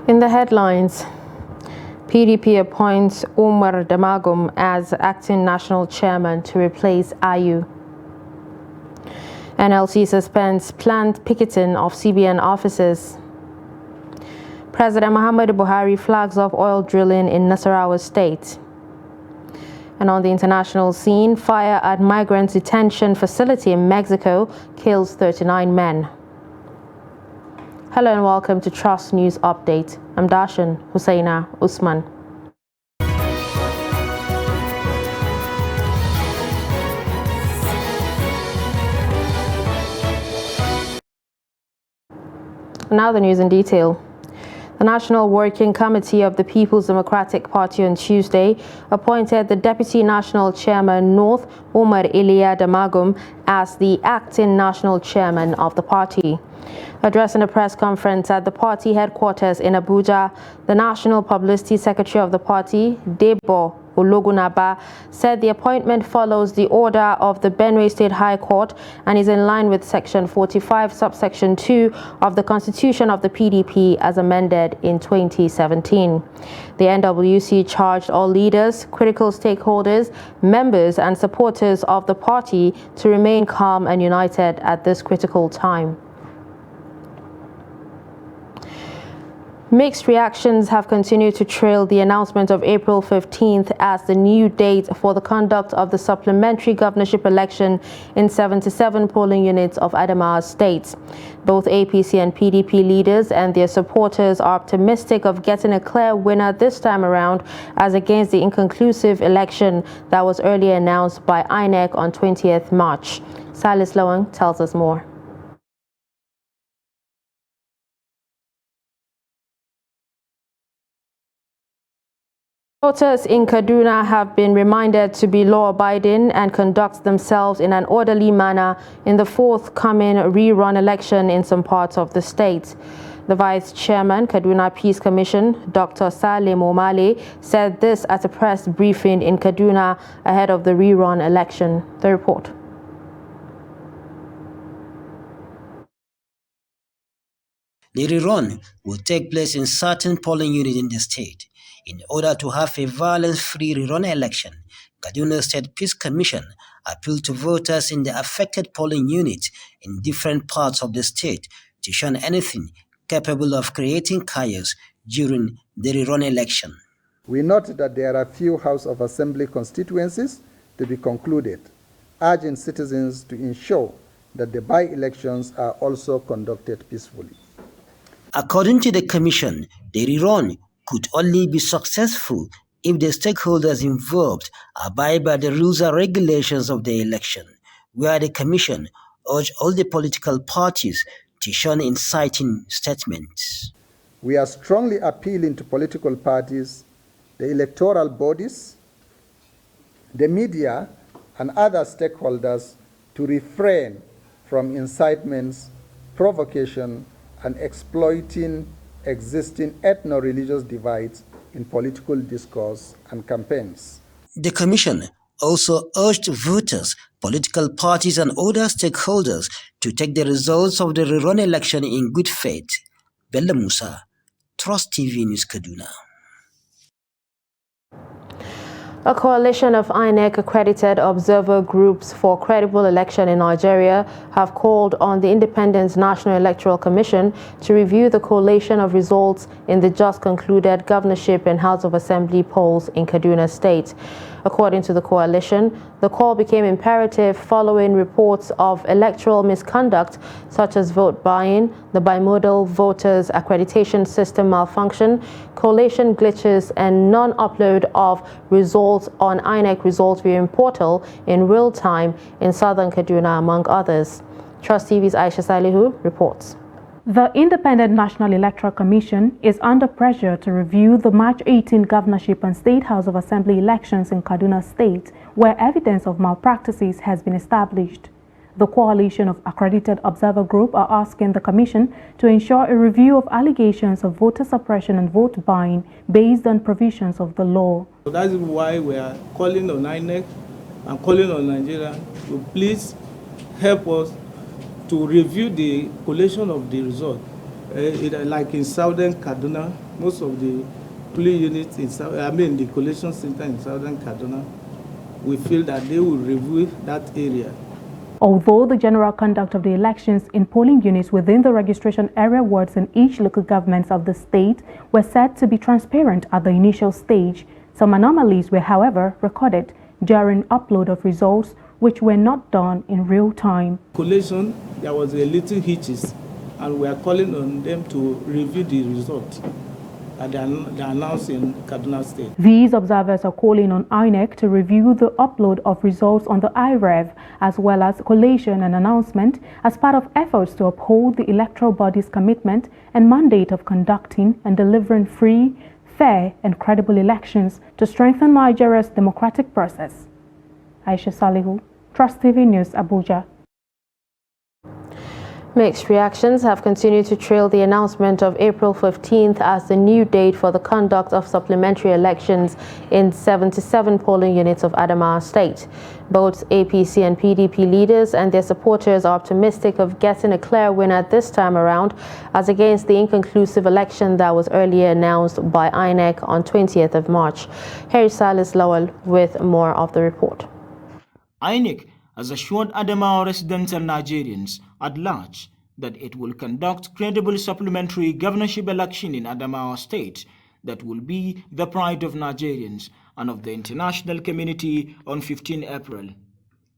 In the headlines, PDP appoints Umar Damagum as acting national chairman to replace Ayu. NLC suspends planned picketing of CBN offices. President Muhammadu Buhari flags off oil drilling in Nasarawa State. And on the international scene, fire at migrant detention facility in Mexico kills 39 men. Hello and welcome to Trust News Update. I'm Darshan Hussaina Usman. Now the news in detail. The National Working Committee of the People's Democratic Party on Tuesday appointed the Deputy National Chairman North, Umar Iliya Damagum, as the acting national chairman of the party. Addressing a press conference at the party headquarters in Abuja, the National Publicity Secretary of the party, Debo Ologunaba, said the appointment follows the order of the Benue State High Court and is in line with Section 45, subsection 2 of the Constitution of the PDP as amended in 2017. The NWC charged all leaders, critical stakeholders, members and supporters of the party to remain calm and united at this critical time. Mixed reactions have continued to trail the announcement of April 15th as the new date for the conduct of the supplementary governorship election in 77 polling units of Adamawa State. Both APC and PDP leaders and their supporters are optimistic of getting a clear winner this time around as against the inconclusive election that was earlier announced by INEC on 20th March. Silas Lowang tells us more. Voters in Kaduna have been reminded to be law-abiding and conduct themselves in an orderly manner in the forthcoming rerun election in some parts of the state. The Vice Chairman, Kaduna Peace Commission, Dr. Salim Omale, said this at a press briefing in Kaduna ahead of the rerun election. The report. The rerun will take place in certain polling units in the state. In order to have a violence-free rerun election, Kaduna State Peace Commission appealed to voters in the affected polling units in different parts of the state to shun anything capable of creating chaos during the rerun election. We note that there are few House of Assembly constituencies to be concluded, urging citizens to ensure that the by-elections are also conducted peacefully. According to the Commission, the rerun could only be successful if the stakeholders involved abide by the rules and regulations of the election, where the Commission urged all the political parties to shun inciting statements. We are strongly appealing to political parties, the electoral bodies, the media, and other stakeholders to refrain from incitements, provocation, and exploiting existing ethno-religious divides in political discourse and campaigns. The Commission also urged voters, political parties and other stakeholders to take the results of the rerun election in good faith. Bello Musa, Trust TV News, Kaduna. A coalition of INEC-accredited observer groups for credible election in Nigeria have called on the Independent National Electoral Commission to review the collation of results in the just concluded governorship and House of Assembly polls in Kaduna State. According to the coalition, the call became imperative following reports of electoral misconduct such as vote buying, the bimodal voters accreditation system malfunction, collation glitches, and non-upload of results on INEC results viewing portal in real time in southern Kaduna, among others. Trust TV's Aisha Salihu reports. The Independent National Electoral Commission is under pressure to review the March 18 governorship and State House of Assembly elections in Kaduna State, where evidence of malpractices has been established. The coalition of accredited observer group are asking the Commission to ensure a review of allegations of voter suppression and vote buying based on provisions of the law. So that is why we are calling on INEC and calling on Nigeria to please help us to review the collation of the result, Like in southern Kaduna, most of the polling units the collation center in southern Kaduna, we feel that they will review that area. Although the general conduct of the elections in polling units within the registration area wards in each local governments of the state were said to be transparent at the initial stage, some anomalies were, however, recorded during upload of results which were not done in real time. Collation, there was a little hitches, and we are calling on them to review the result that they announced in Kaduna State. These observers are calling on INEC to review the upload of results on the iRev as well as collation and announcement as part of efforts to uphold the electoral body's commitment and mandate of conducting and delivering free, fair and credible elections to strengthen Nigeria's democratic process. Aisha Salihu, Trust TV News, Abuja. Mixed reactions have continued to trail the announcement of April 15th as the new date for the conduct of supplementary elections in 77 polling units of Adamawa State. Both APC and PDP leaders and their supporters are optimistic of getting a clear winner this time around, as against the inconclusive election that was earlier announced by INEC on 20th of March. Harry Silas Lowell with more of the report. INEC has assured Adamawa residents and Nigerians at large that it will conduct credible supplementary governorship election in Adamawa State that will be the pride of Nigerians and of the international community on 15 April.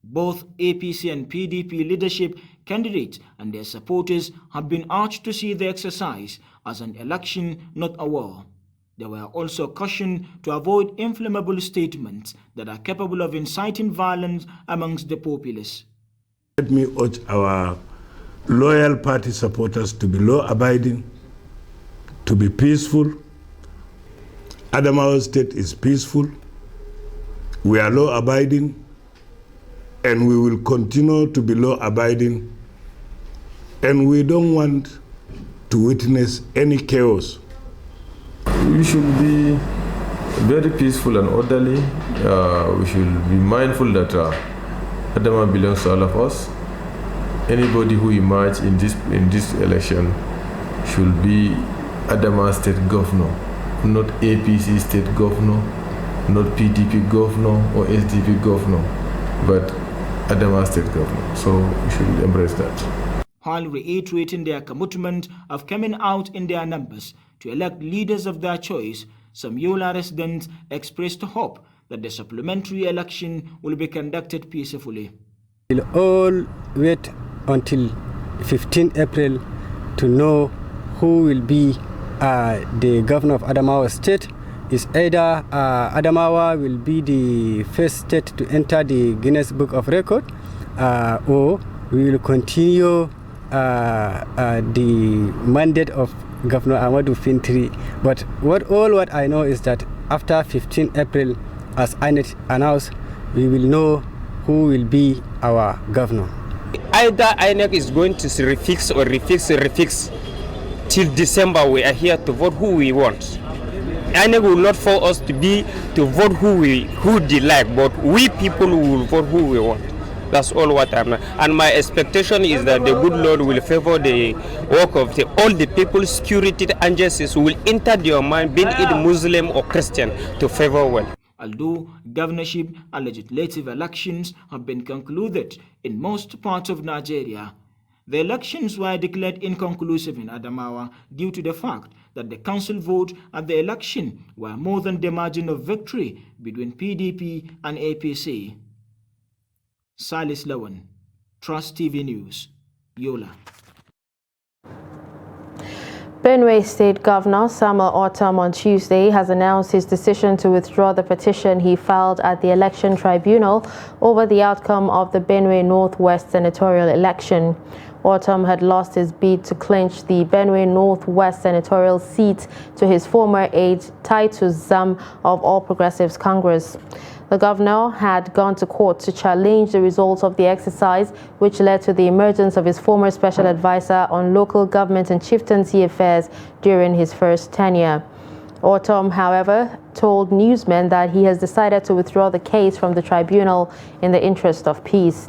Both APC and PDP leadership candidates and their supporters have been urged to see the exercise as an election, not a war. They were also cautioned to avoid inflammable statements that are capable of inciting violence amongst the populace. Let me urge our loyal party supporters to be law-abiding, to be peaceful. Adamawa State is peaceful. We are law-abiding, and we will continue to be law-abiding. And we don't want to witness any chaos. We should be very peaceful and orderly. We should be mindful that Adamawa belongs to all of us. Anybody who emerges in this election should be Adamawa State Governor, not APC State Governor, not PDP Governor or SDP Governor, but Adamawa State Governor. So we should embrace that. While reiterating their commitment of coming out in their numbers to elect leaders of their choice, some Yola residents expressed hope that the supplementary election will be conducted peacefully. We'll all wait until 15 April to know who will be the governor of Adamawa State. Is either Adamawa will be the first state to enter the Guinness Book of Record, or we will continue the mandate of Governor Ahmadu Fintiri. But what I know is that after 15 April, as INEC announced, we will know who will be our governor. Either INEC is going to refix or refix till December. We are here to vote who we want. INEC will not force us to vote who they like, but we people will vote who we want. That's all what I'm not. And my expectation is that the good Lord will favor the work of all the people. Security and justice will enter their mind, being it Muslim or Christian, to favor well. Although governorship and legislative elections have been concluded in most parts of Nigeria, the elections were declared inconclusive in Adamawa due to the fact that the council vote at the election were more than the margin of victory between PDP and APC. Silas Lowen, Trust TV News, Yola. Benue State Governor Samuel Ortom on Tuesday has announced his decision to withdraw the petition he filed at the Election Tribunal over the outcome of the Benue Northwest senatorial election. Ortom had lost his bid to clinch the Benue Northwest senatorial seat to his former aide Titus Zam of All Progressives Congress. The governor had gone to court to challenge the results of the exercise, which led to the emergence of his former special advisor on local government and chieftaincy affairs during his first tenure. Ortom, however, told newsmen that he has decided to withdraw the case from the tribunal in the interest of peace.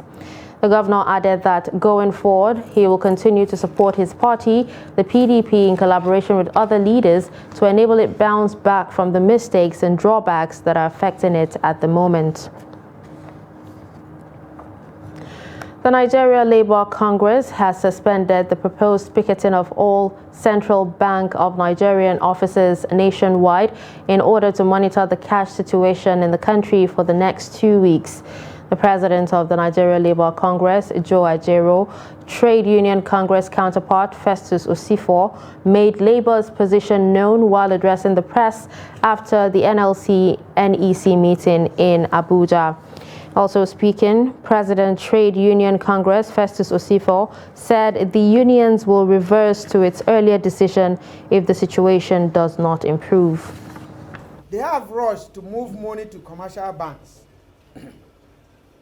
The governor added that going forward, he will continue to support his party, the PDP, in collaboration with other leaders to enable it bounce back from the mistakes and drawbacks that are affecting it at the moment. The Nigeria Labour Congress has suspended the proposed picketing of all Central Bank of Nigerian offices nationwide in order to monitor the cash situation in the country for the next 2 weeks. The president of the Nigeria Labour Congress, Joe Ajero, Trade Union Congress counterpart Festus Osifo, made Labour's position known while addressing the press after the NLC-NEC meeting in Abuja. Also speaking, President Trade Union Congress Festus Osifo said the unions will reverse to its earlier decision if the situation does not improve. They have rushed to move money to commercial banks.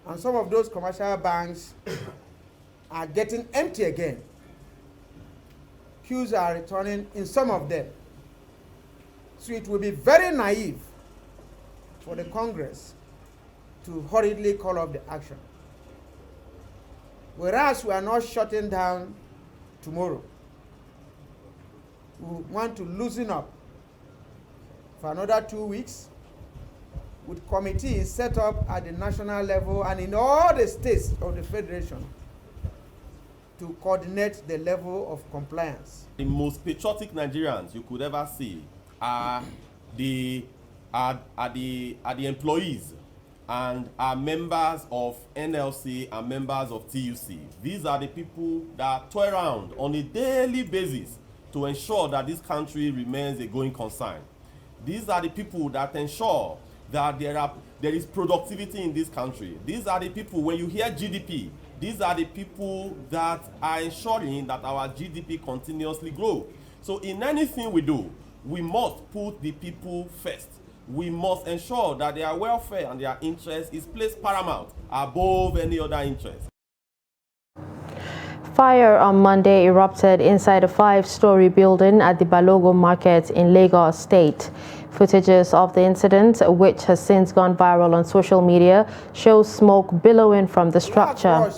And some of those commercial banks are getting empty again. Queues are returning in some of them. So it will be very naive for the Congress to hurriedly call off the action. Whereas we are not shutting down tomorrow, we want to loosen up for another 2 weeks with committees set up at the national level and in all the states of the Federation to coordinate the level of compliance. The most patriotic Nigerians you could ever see are the employees and are members of NLC and members of TUC. These are the people that toil around on a daily basis to ensure that this country remains a going concern. These are the people that ensure that there is productivity in this country. These are the people, when you hear GDP, these are the people that are ensuring that our GDP continuously grow. So in anything we do, we must put the people first. We must ensure that their welfare and their interest is placed paramount above any other interest. Fire on Monday erupted inside a 5-story building at the Balogo Market in Lagos State. Footages of the incident, which has since gone viral on social media, shows smoke billowing from the structure.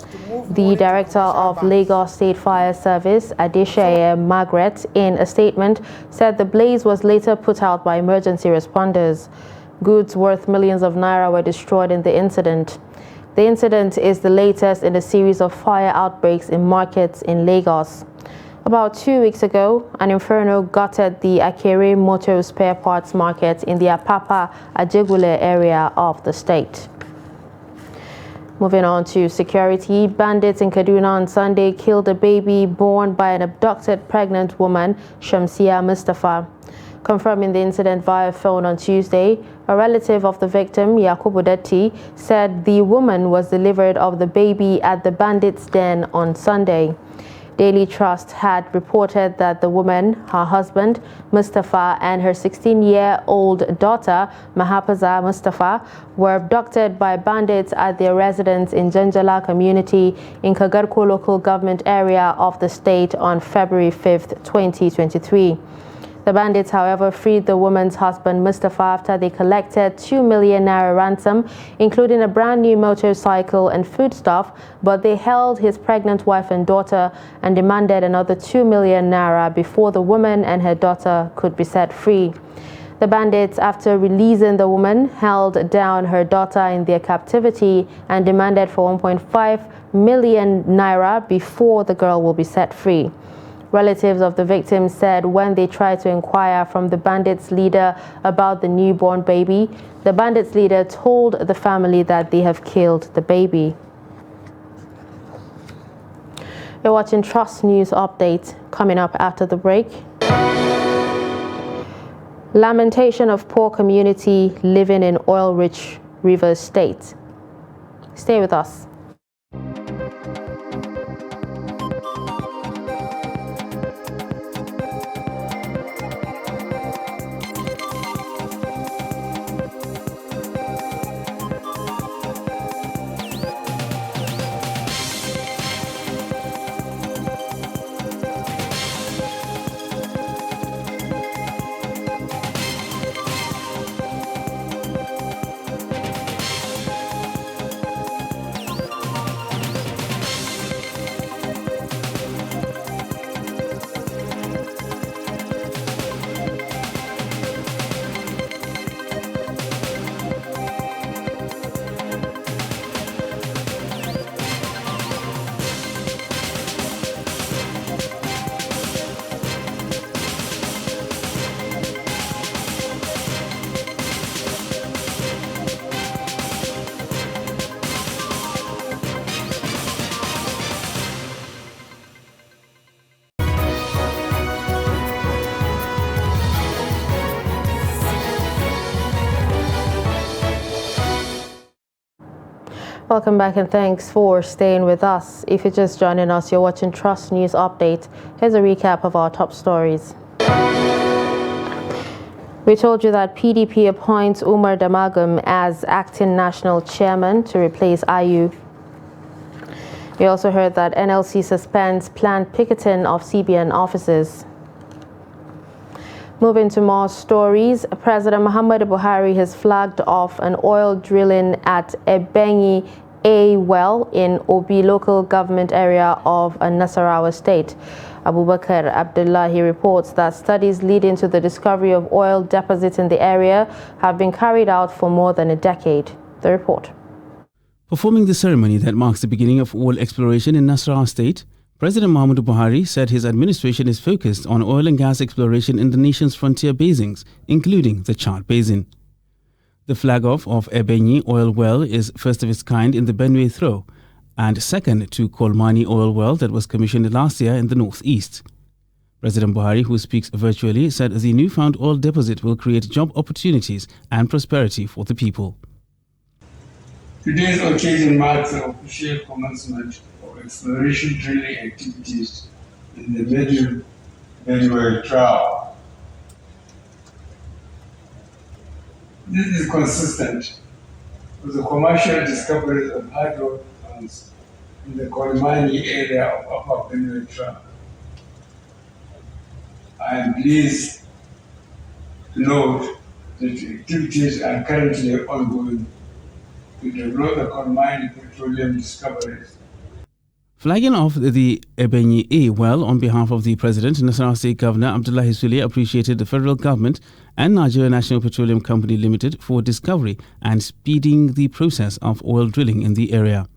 The director of Lagos State Fire Service, Adesheye Margaret, in a statement, said the blaze was later put out by emergency responders. Goods worth millions of naira were destroyed in the incident. The incident is the latest in a series of fire outbreaks in markets in Lagos. About 2 weeks ago, an inferno gutted the Akere Motor Spare Parts Market in the Apapa Ajegule area of the state. Moving on to security, bandits in Kaduna on Sunday killed a baby born by an abducted pregnant woman, Shamsia Mustafa. Confirming the incident via phone on Tuesday, a relative of the victim, Yakubu Detti, said the woman was delivered of the baby at the bandits' den on Sunday. Daily Trust had reported that the woman, her husband, Mustafa, and her 16-year-old daughter, Mahapaza Mustafa, were abducted by bandits at their residence in Janjala community in Kagarko local government area of the state on February 5, 2023. The bandits, however, freed the woman's husband, Mustafa, after they collected 2 million naira ransom, including a brand new motorcycle and foodstuff, but they held his pregnant wife and daughter and demanded another 2 million naira before the woman and her daughter could be set free. The bandits, after releasing the woman, held down her daughter in their captivity and demanded for 1.5 million naira before the girl will be set free. Relatives of the victim said when they tried to inquire from the bandits' leader about the newborn baby, the bandits' leader told the family that they have killed the baby. You're watching Trust News Update. Coming up after the break. Lamentation of poor community living in oil-rich Rivers State. Stay with us. Welcome back and thanks for staying with us. If you're just joining us, you're watching Trust News Update. Here's a recap of our top stories. We told you that PDP appoints Umar Damagum as acting national chairman to replace Ayu. We also heard that NLC suspends planned picketing of CBN offices. Moving to more stories, President Muhammadu Buhari has flagged off an oil drilling at Ebenyi A well in Obi local government area of Nasarawa state. Abubakar Abdullahi reports that studies leading to the discovery of oil deposits in the area have been carried out for more than a decade. The report. Performing the ceremony that marks the beginning of oil exploration in Nasarawa state, President Muhammadu Buhari said his administration is focused on oil and gas exploration in the nation's frontier basins, including the Chad Basin. The flag-off of Ebenyi oil well is first of its kind in the Benue Throw, and second to Kolmani oil well that was commissioned last year in the northeast. President Buhari, who speaks virtually, said the newfound oil deposit will create job opportunities and prosperity for the people. Today's occasion marks the official commencement of exploration drilling activities in the Middle Benue Trough. This is consistent with the commercial discoveries of hydrocarbons in the Kolmani area of Upper Benue Trough. I am pleased to note that activities are currently ongoing to develop the Kolmani petroleum discoveries. Flagging off the Ebenyi A well on behalf of the President, Nasarawa State Governor Abdullahi Sule appreciated the federal government and Nigeria National Petroleum Company Limited for discovery and speeding the process of oil drilling in the area.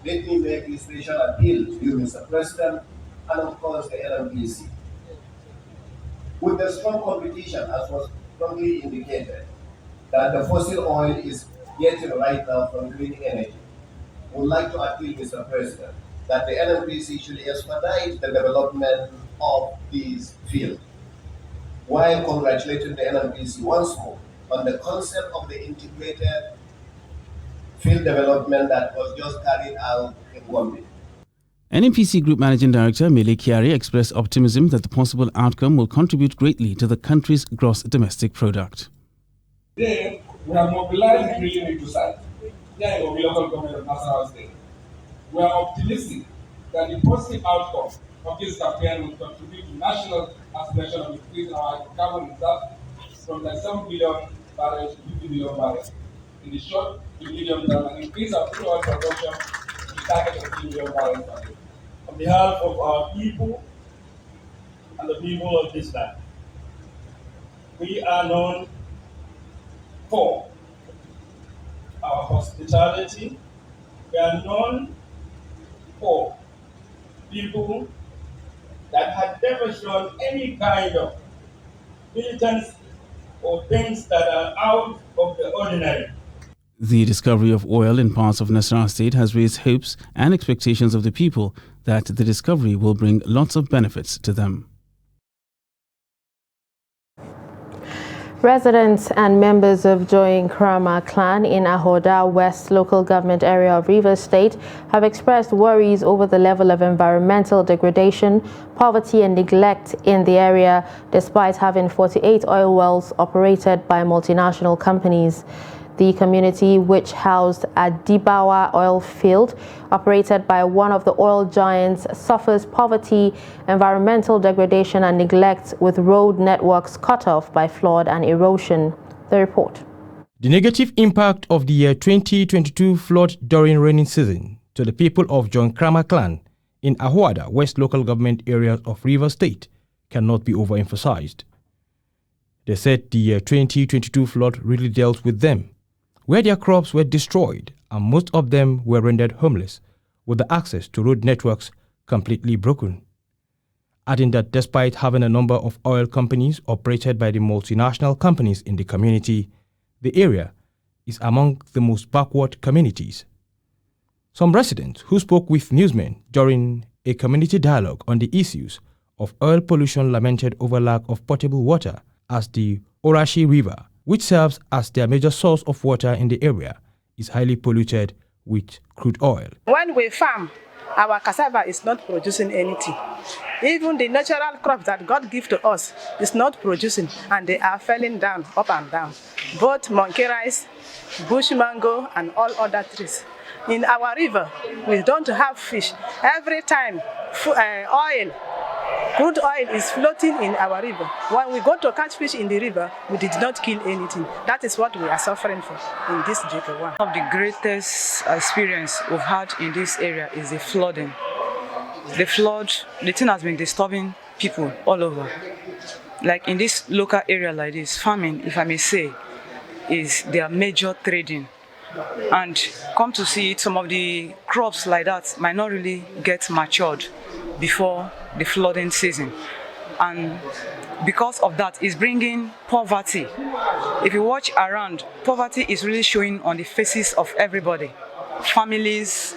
Let me make a special appeal to you, Mr. President, and of course the NNPC. With the strong competition, as was strongly indicated, that the fossil oil is getting right now from green energy, I would like to appeal, Mr. President, that the NNPC should expedite the development of this field, while congratulating the NNPC once more on the concept of the integrated field development that was just carried out in Gombe. NNPC Group Managing Director Mele Kyari expressed optimism that the possible outcome will contribute greatly to the country's gross domestic product. Today, we have mobilized drilling into site here in Obi local government of Nasarawa State. We are optimistic that the positive outcome of this campaign will contribute to national aspiration of increasing our carbon reserves from 7 billion barrels to 50 billion barrels in the short to medium term and increase our crude oil production to the target of 3 billion barrels per day. On behalf of our people and the people of this land, we are known for our hospitality. We are known for people that have never shown any kind of militants or things that are out of the ordinary. The discovery of oil in parts of Nasarawa state has raised hopes and expectations of the people that the discovery will bring lots of benefits to them. Residents and members of Join Krama clan in Ahoda West local government area of Rivers State have expressed worries over the level of environmental degradation, poverty and neglect in the area, despite having 48 oil wells operated by multinational companies. The community, which housed Adibawa oil field, operated by one of the oil giants, suffers poverty, environmental degradation and neglect, with road networks cut off by flood and erosion. The report. The negative impact of the 2022 flood during rainy season to the people of John Krama clan in Ahoda West local government areas of Rivers State cannot be overemphasized. They said the 2022 flood really dealt with them, where their crops were destroyed and most of them were rendered homeless, with the access to road networks completely broken. Adding that despite having a number of oil companies operated by the multinational companies in the community, the area is among the most backward communities. Some residents who spoke with newsmen during a community dialogue on the issues of oil pollution lamented over lack of potable water, as the Orashi River, which serves as their major source of water in the area, is highly polluted with crude oil. When we farm, our cassava is not producing anything. Even the natural crops that God gives to us is not producing, and they are falling down, up and down. Both monkey rice, bush mango, and all other trees. In our river, we don't have fish. Every time crude oil is floating in our river. When we go to catch fish in the river, we did not kill anything. That is what we are suffering for in this JK1. One of the greatest experience we've had in this area is the flooding. The flood, the thing has been disturbing people all over. Like in this local area like this, farming, if I may say, is their major trading. And come to see it, some of the crops like that might not really get matured before the flooding season. And because of that, it's bringing poverty. If you watch around, poverty is really showing on the faces of everybody, families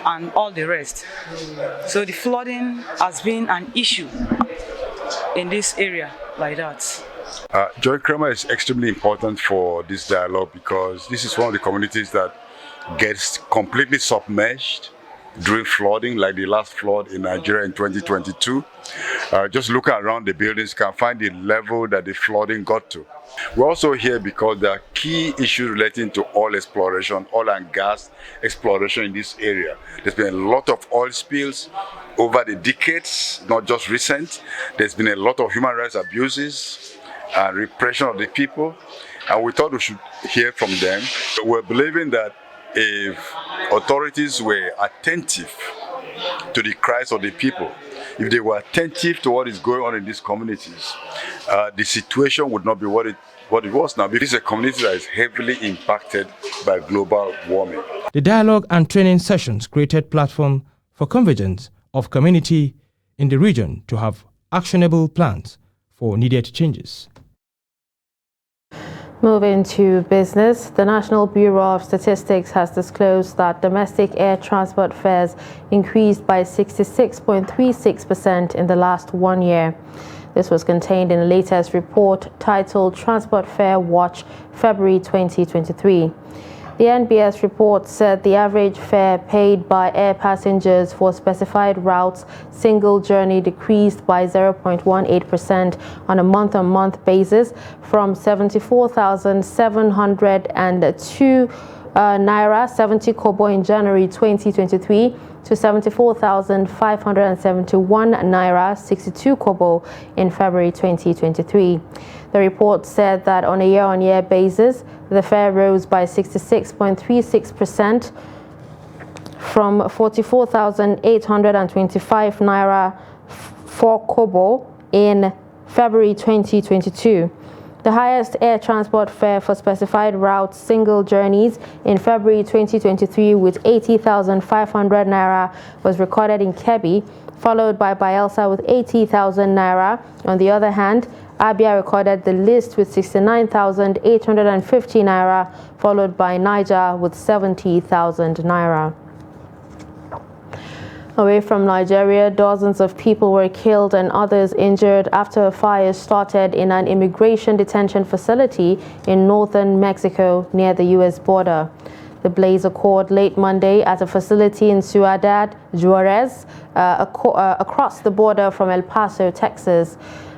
and all the rest. So the flooding has been an issue in this area like that. Joy Krama is extremely important for this dialogue because this is one of the communities that gets completely submerged during flooding, like the last flood in Nigeria in 2022. Just looking around the buildings, you can find the level that the flooding got to. We're also here because there are key issues relating to oil exploration, oil and gas exploration in this area. There's been a lot of oil spills over the decades, not just recent. There's been a lot of human rights abuses and repression of the people, and we thought we should hear from them. We're believing that if authorities were attentive to the cries of the people, if they were attentive to what is going on in these communities, the situation would not be what it was now. This is a community that is heavily impacted by global warming. The dialogue and training sessions created platform for convergence of community in the region to have actionable plans for needed changes. Moving to business, the National Bureau of Statistics has disclosed that domestic air transport fares increased by 66.36% in the last 1 year. This was contained in the latest report titled Transport Fare Watch, February 2023. The NBS report said the average fare paid by air passengers for specified routes single journey decreased by 0.18% on a month-on-month basis from 74,702 naira 70 kobo in January 2023 to 74,571 naira 62 kobo in February 2023. The report said that on a year-on-year basis, the fare rose by 66.36% from 44,825 naira 4 kobo in February 2022. The highest air transport fare for specified routes single journeys in February 2023 with 80,500 naira was recorded in Kebbi, followed by Bayelsa with 80,000 naira. On the other hand, Abia recorded the list with 69,850 naira, followed by Niger with 70,000 naira. Away from Nigeria, dozens of people were killed and others injured after a fire started in an immigration detention facility in northern Mexico near the U.S. border. The blaze occurred late Monday at a facility in Ciudad Juarez, across the border from El Paso, Texas.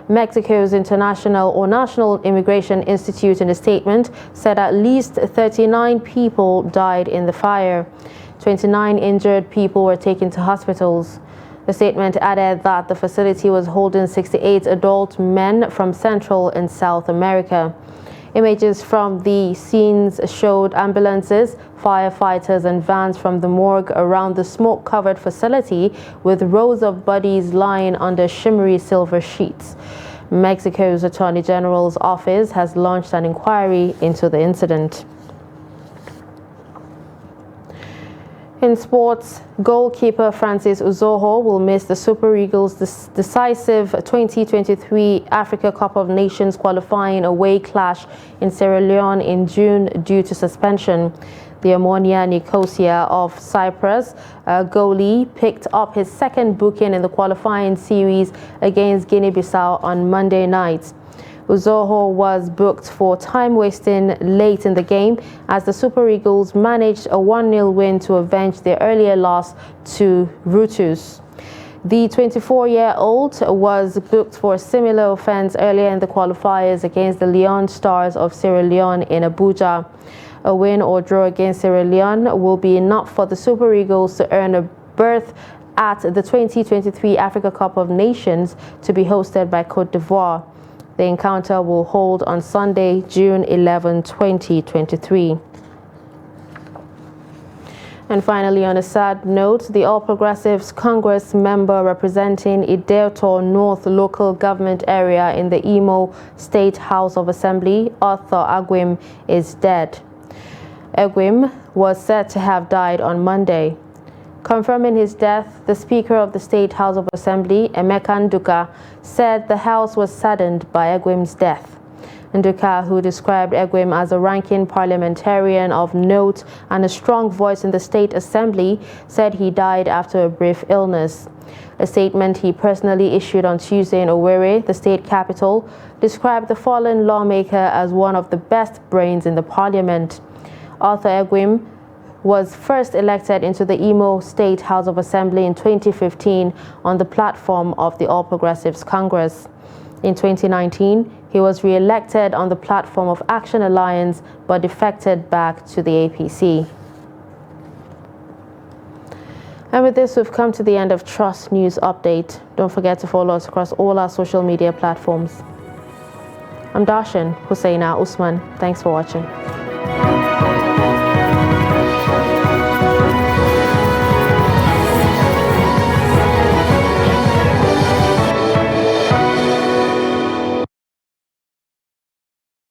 Mexico's National Immigration Institute in a statement said at least 39 people died in the fire. 29 injured people were taken to hospitals. The statement added that the facility was holding 68 adult men from Central and South America. Images from the scenes showed ambulances, firefighters, and vans from the morgue around the smoke-covered facility with rows of bodies lying under shimmery silver sheets. Mexico's Attorney General's office has launched an inquiry into the incident. In sports, goalkeeper Francis Uzoho will miss the Super Eagles' decisive 2023 Africa Cup of Nations qualifying away clash in Sierra Leone in June due to suspension. The Ammonia Nicosia of Cyprus goalie picked up his second booking in the qualifying series against Guinea-Bissau on Monday night. Uzoho was booked for time wasting late in the game as the Super Eagles managed a 1-0 win to avenge their earlier loss to Rutus. The 24-year-old was booked for a similar offence earlier in the qualifiers against the Leon Stars of Sierra Leone in Abuja. A win or draw against Sierra Leone will be enough for the Super Eagles to earn a berth at the 2023 Africa Cup of Nations to be hosted by Côte d'Ivoire. The encounter will hold on Sunday, June 11, 2023. And finally, on a sad note, the All Progressives Congress member representing Idelto North local government area in the Imo State House of Assembly, Arthur Agwim, is dead. Agwim was said to have died on Monday. Confirming his death, the Speaker of the State House of Assembly, Emeka Nduka, said the House was saddened by Agwim's death. Nduka, who described Agwim as a ranking parliamentarian of note and a strong voice in the State Assembly, said he died after a brief illness. A statement he personally issued on Tuesday in Owerri, the state capital, described the fallen lawmaker as one of the best brains in the parliament. Arthur Agwim was first elected into the Imo State House of Assembly in 2015 on the platform of the All Progressives Congress. In 2019, he was re-elected on the platform of Action Alliance but defected back to the APC. And with this, we've come to the end of Trust News Update. Don't forget to follow us across all our social media platforms. I'm Darshan Hussaina Usman. Thanks for watching.